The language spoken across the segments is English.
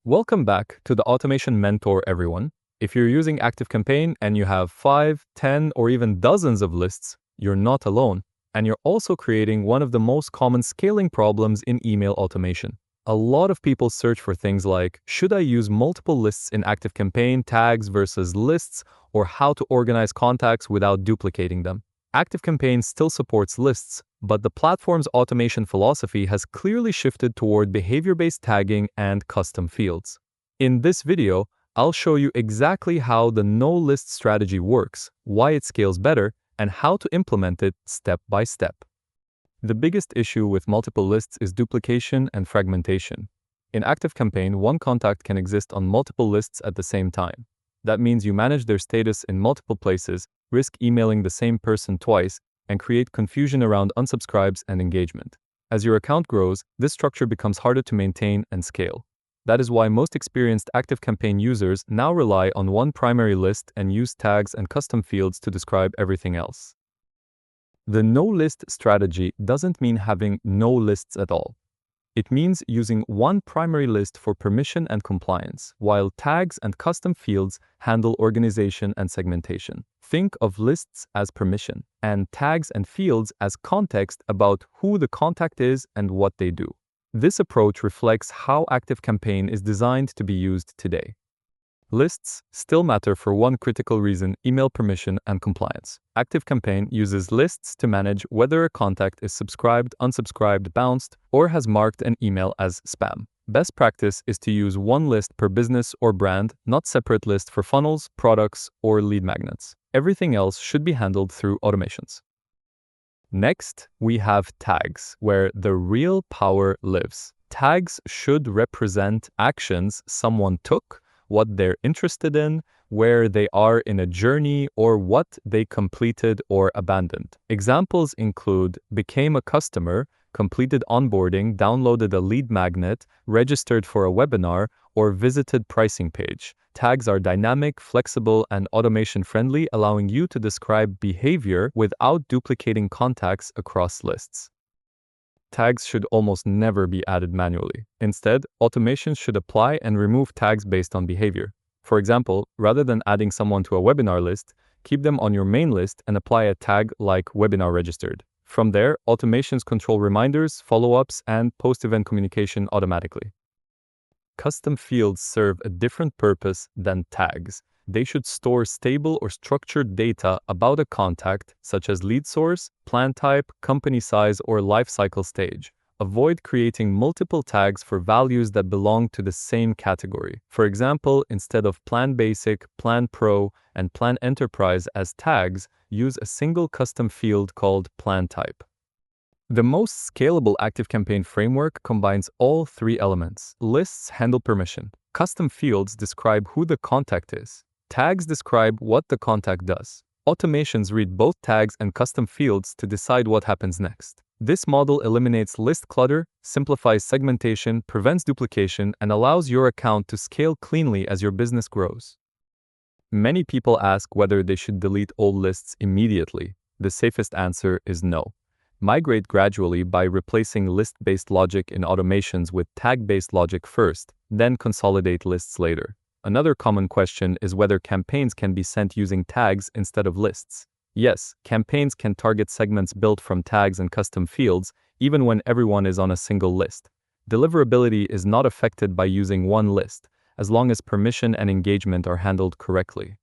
Welcome back to the Automation Mentor, everyone. If you're using ActiveCampaign and you have 5, 10, or even dozens of lists, you're not alone. And you're also creating one of the most common scaling problems in email automation. A lot of people search for things like, should I use multiple lists in ActiveCampaign tags versus lists, or how to organize contacts without duplicating them. ActiveCampaign still supports lists, but the platform's automation philosophy has clearly shifted toward behavior-based tagging and custom fields. In this video, I'll show you exactly how the no-list strategy works, why it scales better, and how to implement it step by step. The biggest issue with multiple lists is duplication and fragmentation. In ActiveCampaign, one contact can exist on multiple lists at the same time. That means you manage their status in multiple places, risk emailing the same person twice, and create confusion around unsubscribes and engagement. As your account grows, this structure becomes harder to maintain and scale. That is why most experienced ActiveCampaign users now rely on one primary list and use tags and custom fields to describe everything else. The no-list strategy doesn't mean having no lists at all. It means using one primary list for permission and compliance, while tags and custom fields handle organization and segmentation. Think of lists as permission, and tags and fields as context about who the contact is and what they do. This approach reflects how ActiveCampaign is designed to be used today. Lists still matter for one critical reason: email permission and compliance. ActiveCampaign uses lists to manage whether a contact is subscribed, unsubscribed, bounced, or has marked an email as spam. Best practice is to use one list per business or brand, not separate lists for funnels, products, or lead magnets. Everything else should be handled through automations. Next, we have tags, where the real power lives. Tags should represent actions someone took, what they're interested in, where they are in a journey, or what they completed or abandoned. Examples include became a customer, completed onboarding, downloaded a lead magnet, registered for a webinar, or visited pricing page. Tags are dynamic, flexible, and automation-friendly, allowing you to describe behavior without duplicating contacts across lists. Tags should almost never be added manually. Instead, automations should apply and remove tags based on behavior. For example, rather than adding someone to a webinar list, keep them on your main list and apply a tag like webinar registered. From there, automations control reminders, follow-ups, and post-event communication automatically. Custom fields serve a different purpose than tags. They should store stable or structured data about a contact, such as lead source, plan type, company size, or lifecycle stage. Avoid creating multiple tags for values that belong to the same category. For example, instead of Plan Basic, Plan Pro, and Plan Enterprise as tags, use a single custom field called Plan Type. The most scalable ActiveCampaign framework combines all three elements. Lists handle permission. Custom fields describe who the contact is. Tags describe what the contact does. Automations read both tags and custom fields to decide what happens next. This model eliminates list clutter, simplifies segmentation, prevents duplication, and allows your account to scale cleanly as your business grows. Many people ask whether they should delete old lists immediately. The safest answer is no. Migrate gradually by replacing list-based logic in automations with tag-based logic first, then consolidate lists later. Another common question is whether campaigns can be sent using tags instead of lists. Yes, campaigns can target segments built from tags and custom fields, even when everyone is on a single list. Deliverability is not affected by using one list, as long as permission and engagement are handled correctly.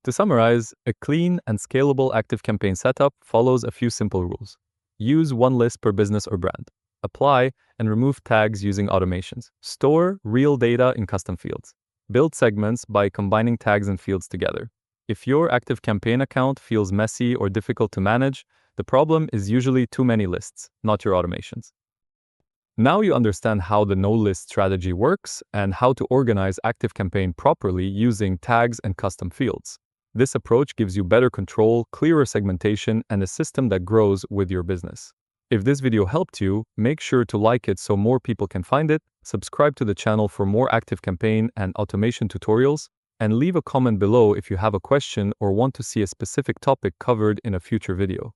To summarize, a clean and scalable ActiveCampaign setup follows a few simple rules. Use one list per business or brand. Apply and remove tags using automations. Store real data in custom fields. Build segments by combining tags and fields together. If your ActiveCampaign account feels messy or difficult to manage, the problem is usually too many lists, not your automations. Now you understand how the no-list strategy works and how to organize ActiveCampaign properly using tags and custom fields. This approach gives you better control, clearer segmentation, and a system that grows with your business. If this video helped you, make sure to like it so more people can find it, subscribe to the channel for more ActiveCampaign and automation tutorials, and leave a comment below if you have a question or want to see a specific topic covered in a future video.